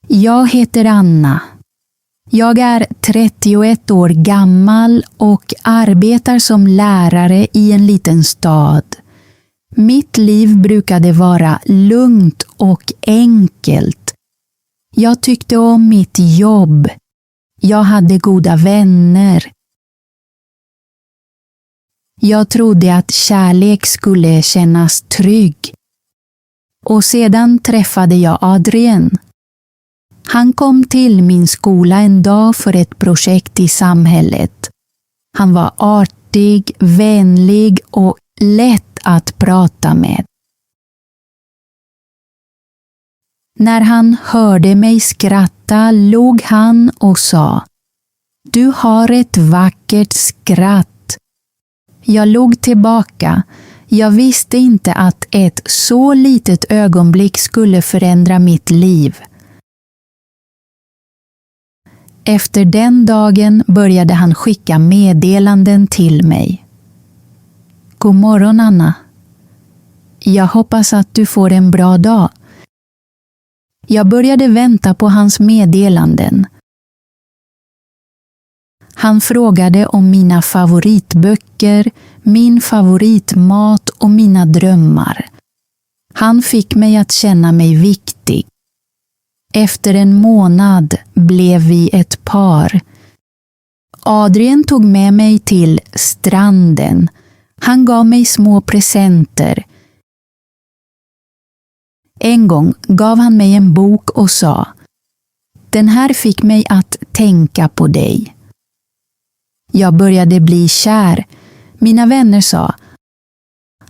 Jag heter Anna. Jag är 31 år gammal och arbetar som lärare i en liten stad. Mitt liv brukade vara lugnt och enkelt. Jag tyckte om mitt jobb. Jag hade goda vänner. Jag trodde att kärlek skulle kännas trygg. Och sedan träffade jag Adrien. Han kom till min skola en dag för ett projekt i samhället. Han var artig, vänlig och lätt att prata med. När han hörde mig skratta log han och sa: "Du har ett vackert skratt." Jag log tillbaka. Jag visste inte att ett så litet ögonblick skulle förändra mitt liv. Efter den dagen började han skicka meddelanden till mig. God morgon, Anna. Jag hoppas att du får en bra dag. Jag började vänta på hans meddelanden. Han frågade om mina favoritböcker, min favoritmat och mina drömmar. Han fick mig att känna mig viktig. Efter en månad blev vi ett par. Adrien tog med mig till stranden. Han gav mig små presenter. En gång gav han mig en bok och sa: "Den här fick mig att tänka på dig." Jag började bli kär. Mina vänner sa: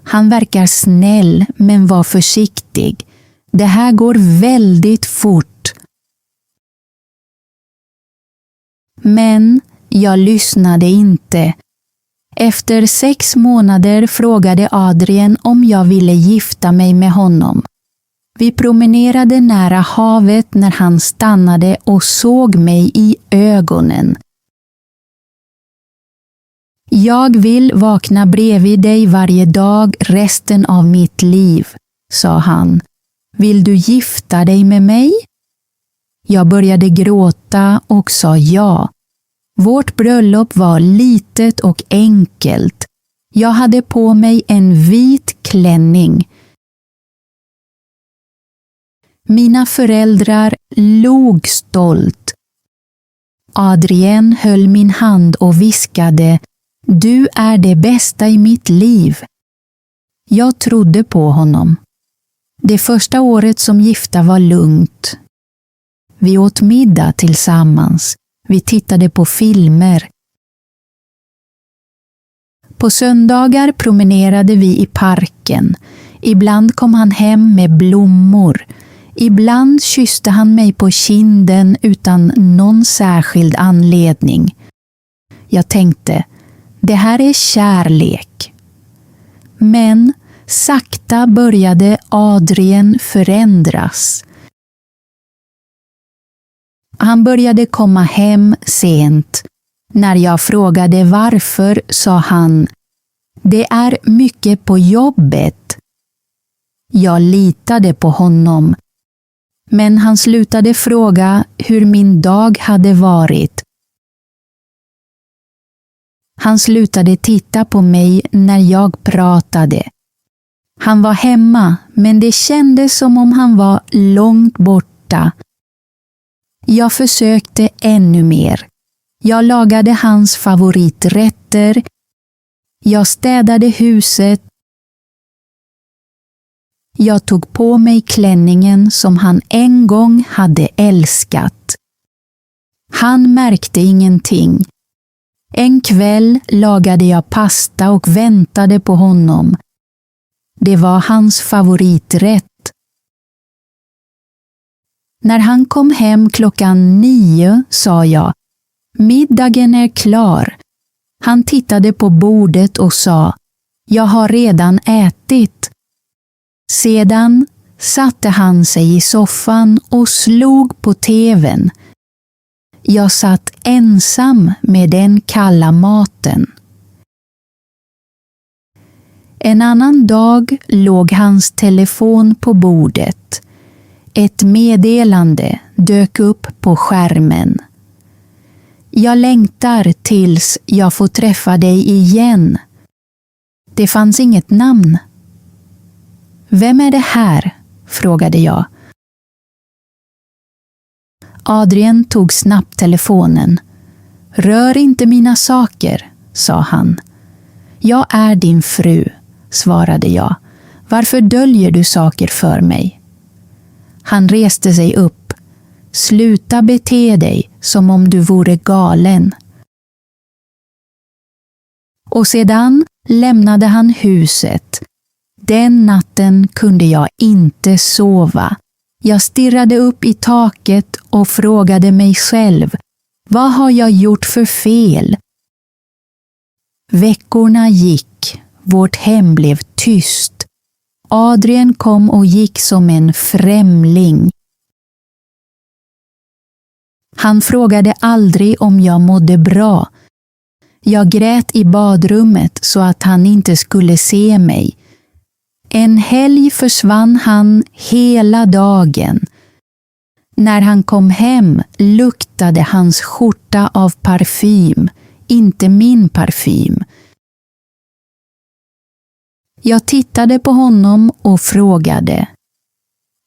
"Han verkar snäll, men var försiktig. Det här går väldigt fort." Men jag lyssnade inte. Efter 6 månader frågade Adrien om jag ville gifta mig med honom. Vi promenerade nära havet när han stannade och såg mig i ögonen. "Jag vill vakna bredvid dig varje dag resten av mitt liv", sa han. "Vill du gifta dig med mig?" Jag började gråta och sa ja. Vårt bröllop var litet och enkelt. Jag hade på mig en vit klänning. Mina föräldrar log stolt. Adrien höll min hand och viskade: "Du är det bästa i mitt liv." Jag trodde på honom. Det första året som gifta var lugnt. Vi åt middag tillsammans. Vi tittade på filmer. På söndagar promenerade vi i parken. Ibland kom han hem med blommor. Ibland kysste han mig på kinden utan någon särskild anledning. Jag tänkte, det här är kärlek. Men sakta började Adrien förändras. Han började komma hem sent. När jag frågade varför sa han: "Det är mycket på jobbet." Jag litade på honom. Men han slutade fråga hur min dag hade varit. Han slutade titta på mig när jag pratade. Han var hemma, men det kändes som om han var långt borta. Jag försökte ännu mer. Jag lagade hans favoriträtter. Jag städade huset. Jag tog på mig klänningen som han en gång hade älskat. Han märkte ingenting. En kväll lagade jag pasta och väntade på honom. Det var hans favoriträtt. När han kom hem 9:00 sa jag: "Middagen är klar." Han tittade på bordet och sa: "Jag har redan ätit." Sedan satte han sig i soffan och slog på tvn. Jag satt ensam med den kalla maten. En annan dag låg hans telefon på bordet. Ett meddelande dök upp på skärmen. Jag längtar tills jag får träffa dig igen. Det fanns inget namn. Vem är det här? Frågade jag. Adrien tog snabbt telefonen. Rör inte mina saker, sa han. Jag är din fru, svarade jag. Varför döljer du saker för mig? Han reste sig upp. Sluta bete dig som om du vore galen. Och sedan lämnade han huset. Den natten kunde jag inte sova. Jag stirrade upp i taket och frågade mig själv, vad har jag gjort för fel? Veckorna gick. Vårt hem blev tyst. Adrien kom och gick som en främling. Han frågade aldrig om jag mådde bra. Jag grät i badrummet så att han inte skulle se mig. En helg försvann han hela dagen. När han kom hem luktade hans skjorta av parfym, inte min parfym. Jag tittade på honom och frågade.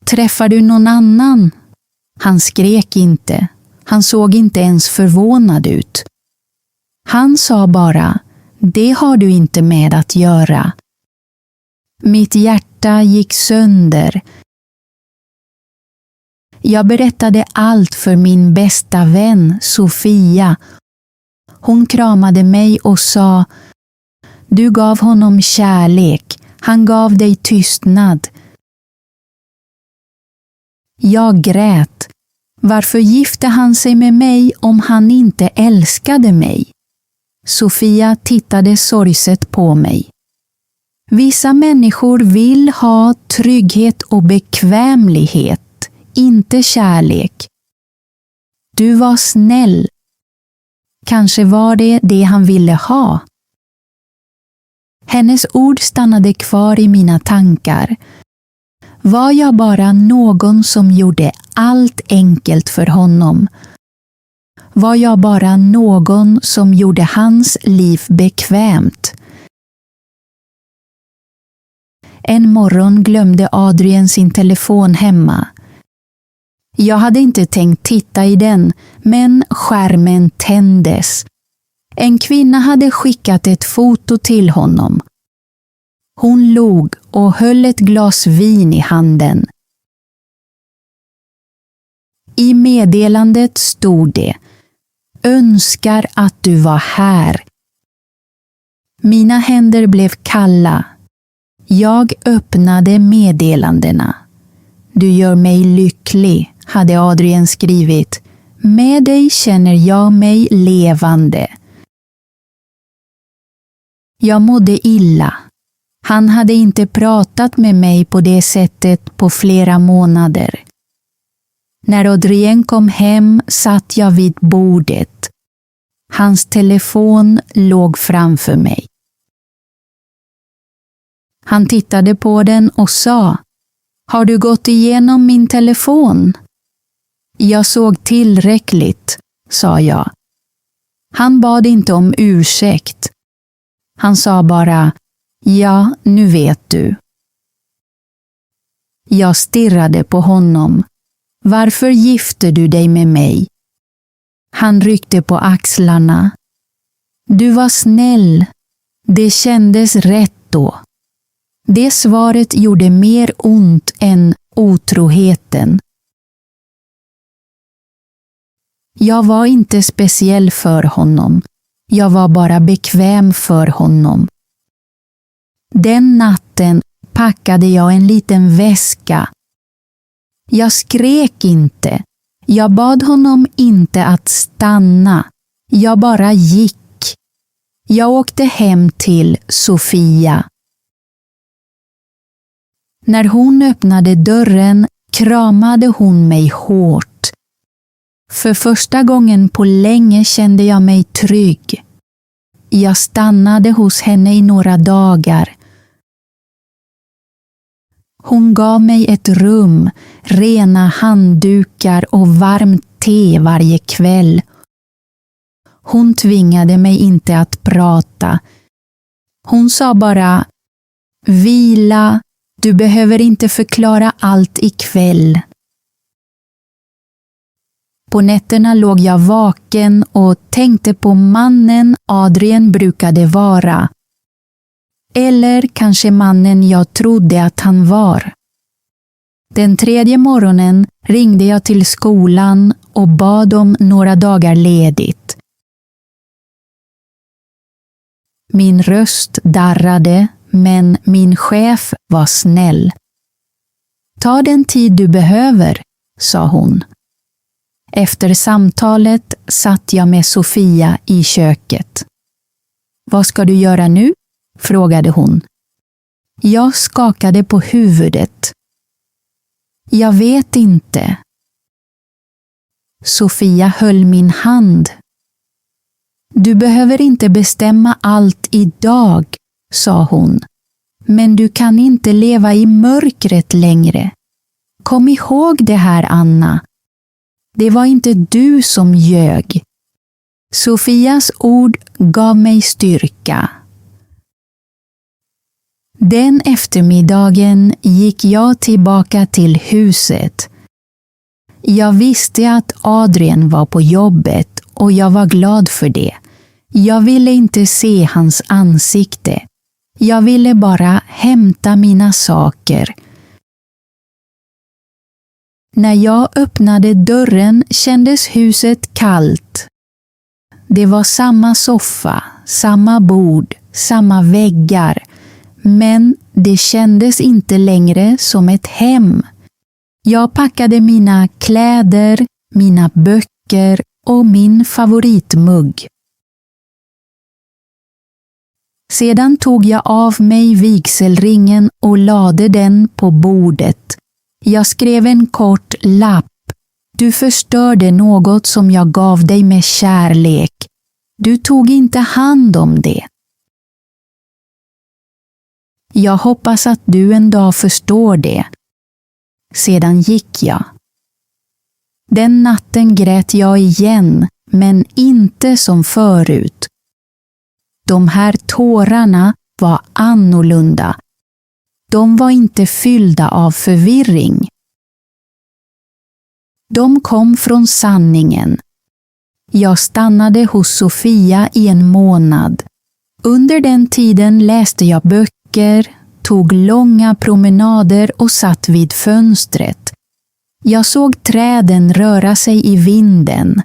Träffar du någon annan? Han skrek inte. Han såg inte ens förvånad ut. Han sa bara, det har du inte med att göra. Mitt hjärta gick sönder. Jag berättade allt för min bästa vän, Sofia. Hon kramade mig och sa, du gav honom kärlek. Han gav dig tystnad. Jag grät. Varför gifte han sig med mig om han inte älskade mig? Sofia tittade sorgset på mig. Vissa människor vill ha trygghet och bekvämlighet, inte kärlek. Du var snäll. Kanske var det han ville ha. Hennes ord stannade kvar i mina tankar. Var jag bara någon som gjorde allt enkelt för honom? Var jag bara någon som gjorde hans liv bekvämt? En morgon glömde Adrien sin telefon hemma. Jag hade inte tänkt titta i den, men skärmen tändes. En kvinna hade skickat ett foto till honom. Hon log och höll ett glas vin i handen. I meddelandet stod det: önskar att du var här. Mina händer blev kalla. Jag öppnade meddelandena. Du gör mig lycklig, hade Adrien skrivit. Med dig känner jag mig levande. Jag mådde illa. Han hade inte pratat med mig på det sättet på flera månader. När Adrien kom hem satt jag vid bordet. Hans telefon låg framför mig. Han tittade på den och sa: har du gått igenom min telefon? Jag såg tillräckligt, sa jag. Han bad inte om ursäkt. Han sa bara: ja, nu vet du. Jag stirrade på honom. Varför gifte du dig med mig? Han ryckte på axlarna. Du var snäll. Det kändes rätt då. Det svaret gjorde mer ont än otroheten. Jag var inte speciell för honom. Jag var bara bekväm för honom. Den natten packade jag en liten väska. Jag skrek inte. Jag bad honom inte att stanna. Jag bara gick. Jag åkte hem till Sofia. När hon öppnade dörren kramade hon mig hårt. För första gången på länge kände jag mig trygg. Jag stannade hos henne i några dagar. Hon gav mig ett rum, rena handdukar och varmt te varje kväll. Hon tvingade mig inte att prata. Hon sa bara: vila, du behöver inte förklara allt ikväll. På nätterna låg jag vaken och tänkte på mannen Adrian brukade vara. Eller kanske mannen jag trodde att han var. Den 3:e morgonen ringde jag till skolan och bad om några dagar ledigt. Min röst darrade, men min chef var snäll. Ta den tid du behöver, sa hon. Efter samtalet satt jag med Sofia i köket. Vad ska du göra nu? Frågade hon. Jag skakade på huvudet. Jag vet inte. Sofia höll min hand. Du behöver inte bestämma allt idag, sa hon. Men du kan inte leva i mörkret längre. Kom ihåg det här, Anna. Det var inte du som ljög. Sofias ord gav mig styrka. Den eftermiddagen gick jag tillbaka till huset. Jag visste att Adrian var på jobbet och jag var glad för det. Jag ville inte se hans ansikte. Jag ville bara hämta mina saker. När jag öppnade dörren kändes huset kallt. Det var samma soffa, samma bord, samma väggar. Men det kändes inte längre som ett hem. Jag packade mina kläder, mina böcker och min favoritmugg. Sedan tog jag av mig vigselringen och lade den på bordet. Jag skrev en kort lapp. Du förstörde något som jag gav dig med kärlek. Du tog inte hand om det. Jag hoppas att du en dag förstår det. Sedan gick jag. Den natten grät jag igen, men inte som förut. De här tårarna var annorlunda. De var inte fyllda av förvirring. De kom från sanningen. Jag stannade hos Sofia i en månad. Under den tiden läste jag böcker, tog långa promenader och satt vid fönstret. Jag såg träden röra sig i vinden.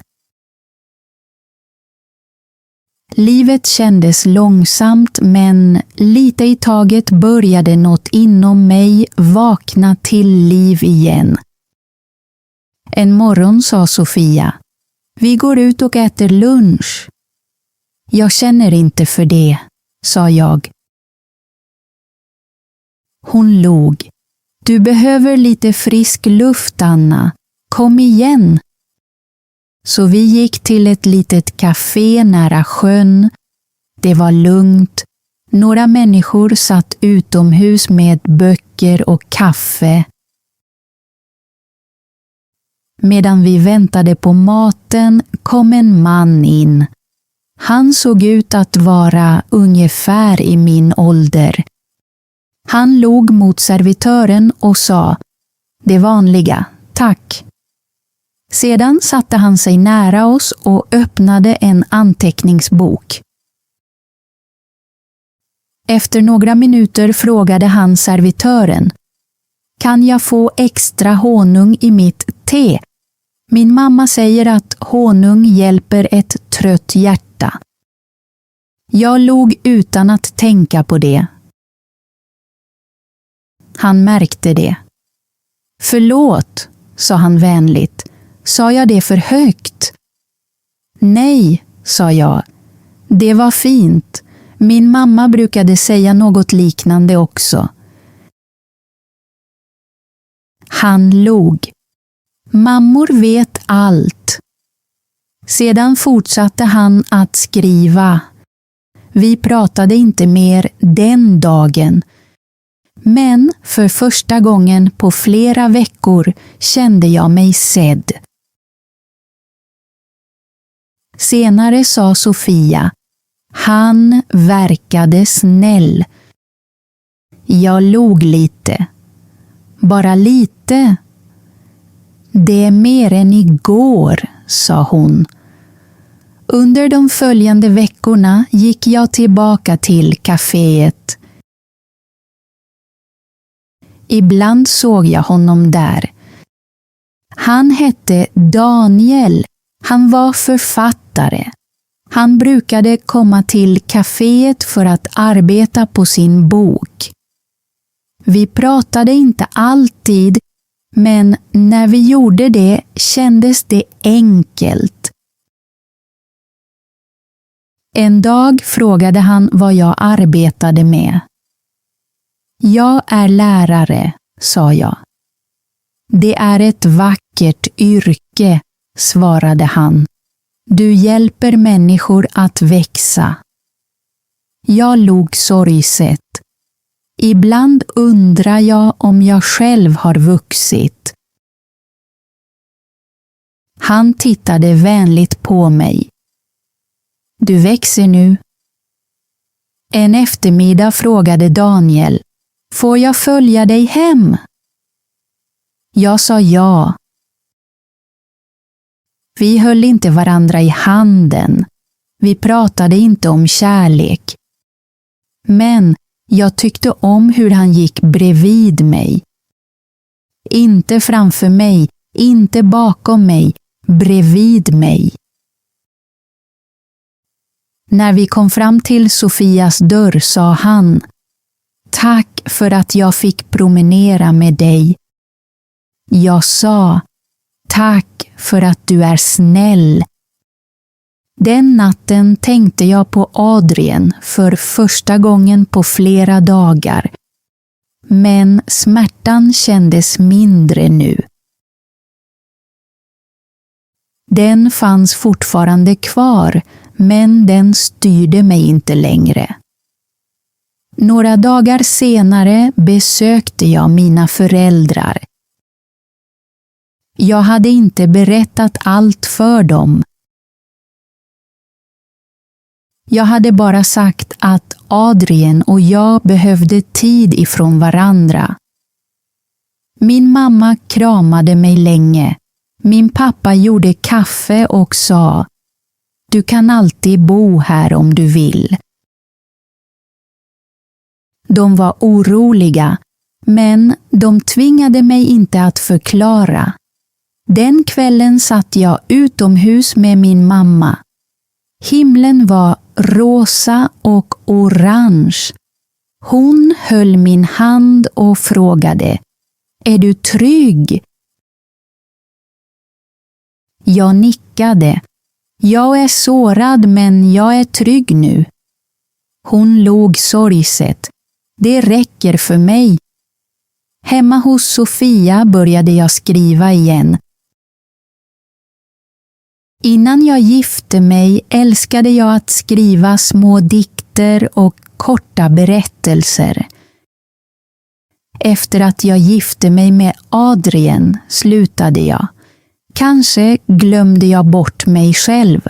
Livet kändes långsamt, men lite i taget började något inom mig vakna till liv igen. En morgon sa Sofia: vi går ut och äter lunch. Jag känner inte för det, sa jag. Hon log. Du behöver lite frisk luft, Anna. Kom igen. Så vi gick till ett litet café nära sjön. Det var lugnt. Några människor satt utomhus med böcker och kaffe. Medan vi väntade på maten kom en man in. Han såg ut att vara ungefär i min ålder. Han log mot servitören och sa: det vanliga, tack. Sedan satte han sig nära oss och öppnade en anteckningsbok. Efter några minuter frågade han servitören: kan jag få extra honung i mitt te? Min mamma säger att honung hjälper ett trött hjärta. Jag log utan att tänka på det. Han märkte det. Förlåt, sa han vänligt. Sa jag det för högt? Nej, sa jag. Det var fint. Min mamma brukade säga något liknande också. Han log. Mammor vet allt. Sedan fortsatte han att skriva. Vi pratade inte mer den dagen. Men för första gången på flera veckor kände jag mig sedd. Senare sa Sofia: han verkade snäll. Jag log lite. Bara lite. Det är mer än igår, sa hon. Under de följande veckorna gick jag tillbaka till kaféet. Ibland såg jag honom där. Han hette Daniel. Han var författare. Han brukade komma till kaféet för att arbeta på sin bok. Vi pratade inte alltid, men när vi gjorde det kändes det enkelt. En dag frågade han vad jag arbetade med. Jag är lärare, sa jag. Det är ett vackert yrke, svarade han. Du hjälper människor att växa. Jag log sorgset. Ibland undrar jag om jag själv har vuxit. Han tittade vänligt på mig. Du växer nu. En eftermiddag frågade Daniel: får jag följa dig hem? Jag sa ja. Vi höll inte varandra i handen. Vi pratade inte om kärlek. Men jag tyckte om hur han gick bredvid mig. Inte framför mig, inte bakom mig, bredvid mig. När vi kom fram till Sofias dörr sa han: tack för att jag fick promenera med dig. Jag sa: tack för att du är snäll. Den natten tänkte jag på Adrien för första gången på flera dagar. Men smärtan kändes mindre nu. Den fanns fortfarande kvar, men den styrde mig inte längre. Några dagar senare besökte jag mina föräldrar. Jag hade inte berättat allt för dem. Jag hade bara sagt att Adrien och jag behövde tid ifrån varandra. Min mamma kramade mig länge. Min pappa gjorde kaffe och sa: du kan alltid bo här om du vill. De var oroliga, men de tvingade mig inte att förklara. Den kvällen satt jag utomhus med min mamma. Himlen var rosa och orange. Hon höll min hand och frågade: är du trygg? Jag nickade. Jag är sårad, men jag är trygg nu. Hon log sorgset. Det räcker för mig. Hemma hos Sofia började jag skriva igen. Innan jag gifte mig älskade jag att skriva små dikter och korta berättelser. Efter att jag gifte mig med Adrien slutade jag. Kanske glömde jag bort mig själv.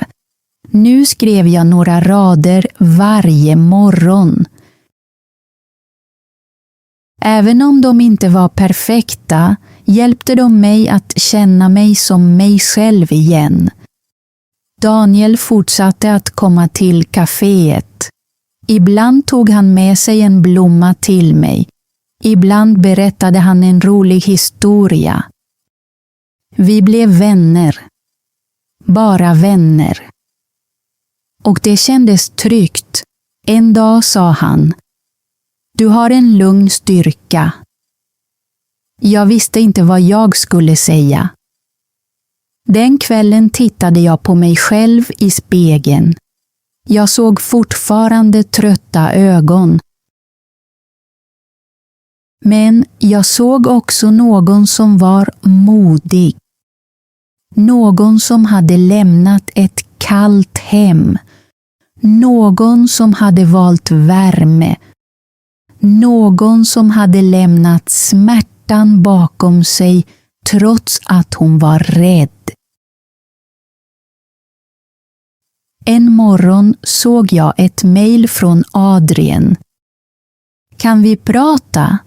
Nu skrev jag några rader varje morgon. Även om de inte var perfekta hjälpte de mig att känna mig som mig själv igen. Daniel fortsatte att komma till kaféet. Ibland tog han med sig en blomma till mig. Ibland berättade han en rolig historia. Vi blev vänner. Bara vänner. Och det kändes tryggt. En dag sa han: du har en lugn styrka. Jag visste inte vad jag skulle säga. Den kvällen tittade jag på mig själv i spegeln. Jag såg fortfarande trötta ögon. Men jag såg också någon som var modig. Någon som hade lämnat ett kallt hem. Någon som hade valt värme. någon som hade lämnat smärtan bakom sig trots att hon var rädd. En morgon såg jag ett mejl från Adrien. Kan vi prata?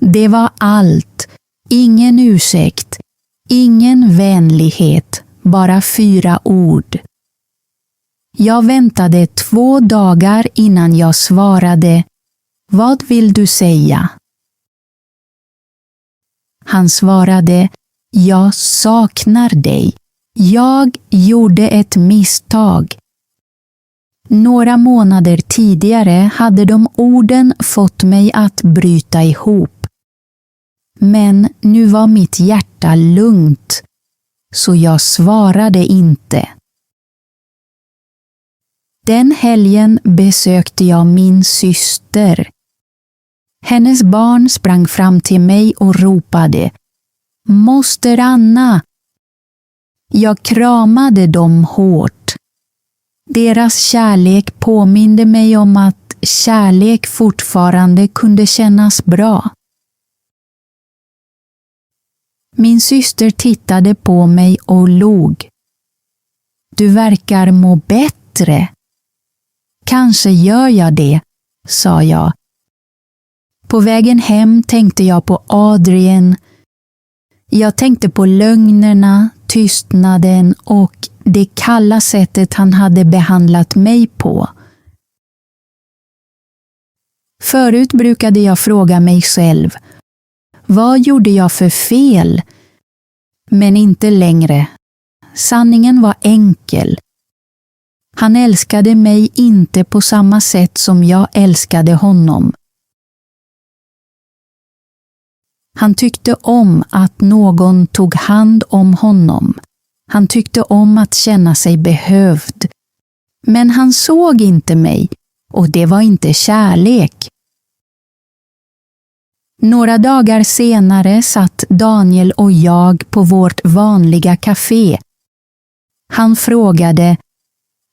Det var allt. Ingen ursäkt. Ingen vänlighet. Bara 4 ord. Jag väntade 2 dagar innan jag svarade. Vad vill du säga? Han svarade. Jag saknar dig. Jag gjorde ett misstag. Några månader tidigare hade de orden fått mig att bryta ihop. Men nu var mitt hjärta lugnt, så jag svarade inte. Den helgen besökte jag min syster. Hennes barn sprang fram till mig och ropade Moster Anna! Jag kramade dem hårt. Deras kärlek påminde mig om att kärlek fortfarande kunde kännas bra. Min syster tittade på mig och log. Du verkar må bättre. Kanske gör jag det, sa jag. På vägen hem tänkte jag på Adrien. Jag tänkte på lögnerna, tystnaden och det kalla sättet han hade behandlat mig på. Förut brukade jag fråga mig själv, vad gjorde jag för fel? Men inte längre. Sanningen var enkel. Han älskade mig inte på samma sätt som jag älskade honom. Han tyckte om att någon tog hand om honom. Han tyckte om att känna sig behövd. Men han såg inte mig och det var inte kärlek. Några dagar senare satt Daniel och jag på vårt vanliga café. Han frågade,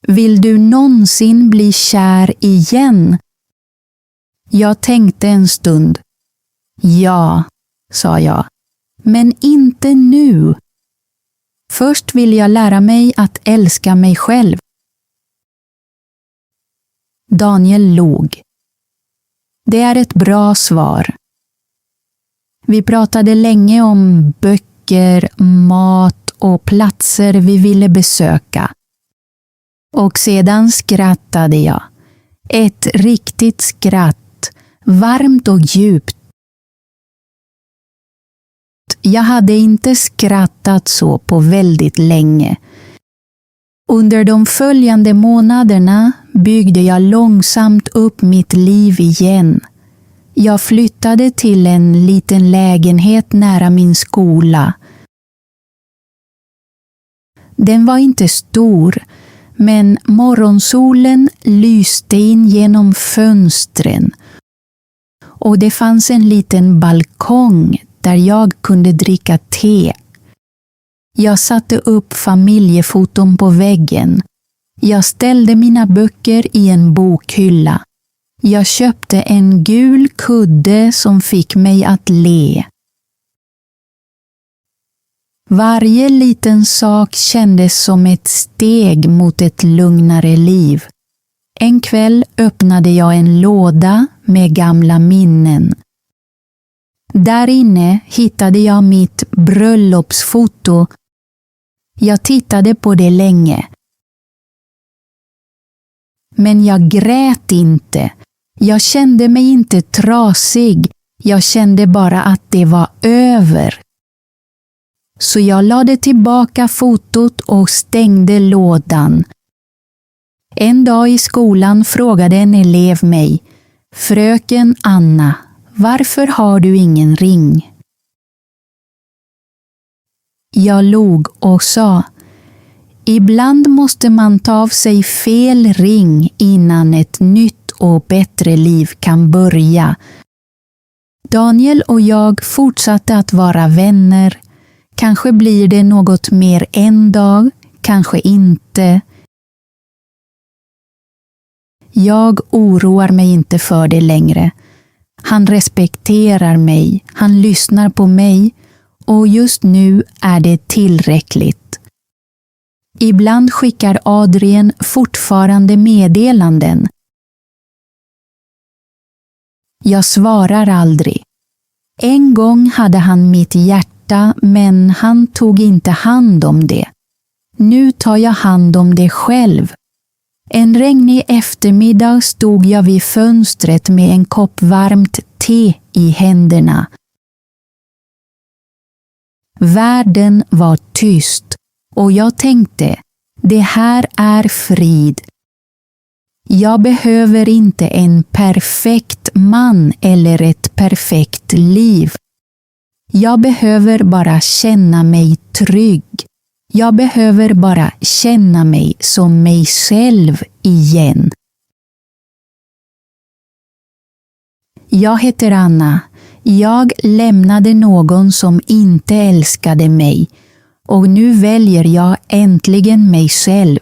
vill du någonsin bli kär igen? Jag tänkte en stund. Ja, sa jag, men inte nu. Först vill jag lära mig att älska mig själv. Daniel log. Det är ett bra svar. Vi pratade länge om böcker, mat och platser vi ville besöka. Och sedan skrattade jag. Ett riktigt skratt, varmt och djupt. Jag hade inte skrattat så på väldigt länge. Under de följande månaderna byggde jag långsamt upp mitt liv igen. Jag flyttade till en liten lägenhet nära min skola. Den var inte stor, men morgonsolen lyste in genom fönstren. Och det fanns en liten balkong där jag kunde dricka te. Jag satte upp familjefoton på väggen. Jag ställde mina böcker i en bokhylla. Jag köpte en gul kudde som fick mig att le. Varje liten sak kändes som ett steg mot ett lugnare liv. En kväll öppnade jag en låda med gamla minnen. Där inne hittade jag mitt bröllopsfoto. Jag tittade på det länge. Men jag grät inte. Jag kände mig inte trasig. Jag kände bara att det var över. Så jag lade tillbaka fotot och stängde lådan. En dag i skolan frågade en elev mig, Fröken Anna, varför har du ingen ring? Jag log och sa, ibland måste man ta av sig fel ring innan ett nytt och bättre liv kan börja. Daniel och jag fortsatte att vara vänner. Kanske blir det något mer en dag, kanske inte. Jag oroar mig inte för det längre. Han respekterar mig, han lyssnar på mig och just nu är det tillräckligt. Ibland skickar Adrien fortfarande meddelanden. Jag svarar aldrig. En gång hade han mitt hjärta, men han tog inte hand om det. Nu tar jag hand om det själv. En regnig eftermiddag stod jag vid fönstret med en kopp varmt te i händerna. Världen var tyst och jag tänkte, det här är frid. Jag behöver inte en perfekt man eller ett perfekt liv. Jag behöver bara känna mig trygg. Jag behöver bara känna mig som mig själv igen. Jag heter Anna. Jag lämnade någon som inte älskade mig och nu väljer jag äntligen mig själv.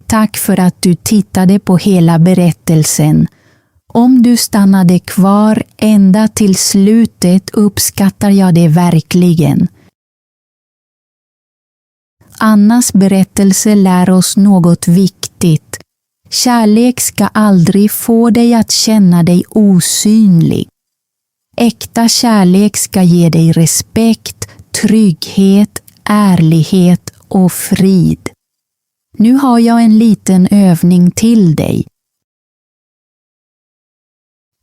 Tack för att du tittade på hela berättelsen. Om du stannade kvar ända till slutet uppskattar jag det verkligen. Annas berättelse lär oss något viktigt. Kärlek ska aldrig få dig att känna dig osynlig. Äkta kärlek ska ge dig respekt, trygghet, ärlighet och frid. Nu har jag en liten övning till dig.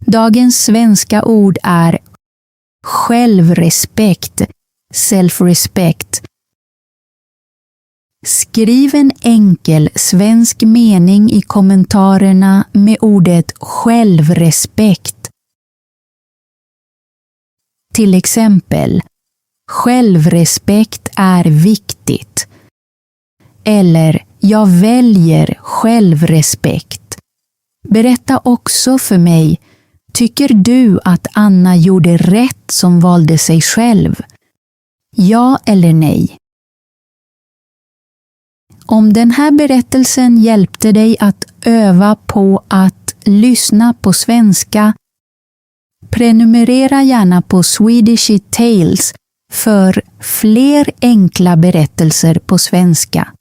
Dagens svenska ord är självrespekt, self-respect. Skriv en enkel svensk mening i kommentarerna med ordet självrespekt. Till exempel, självrespekt är viktigt. Eller, jag väljer självrespekt. Berätta också för mig, tycker du att Anna gjorde rätt som valde sig själv? Ja eller nej? Om den här berättelsen hjälpte dig att öva på att lyssna på svenska, prenumerera gärna på Swedish Tales för fler enkla berättelser på svenska.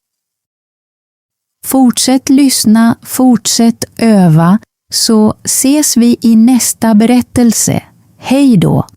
Fortsätt lyssna, fortsätt öva, så ses vi i nästa berättelse. Hej då!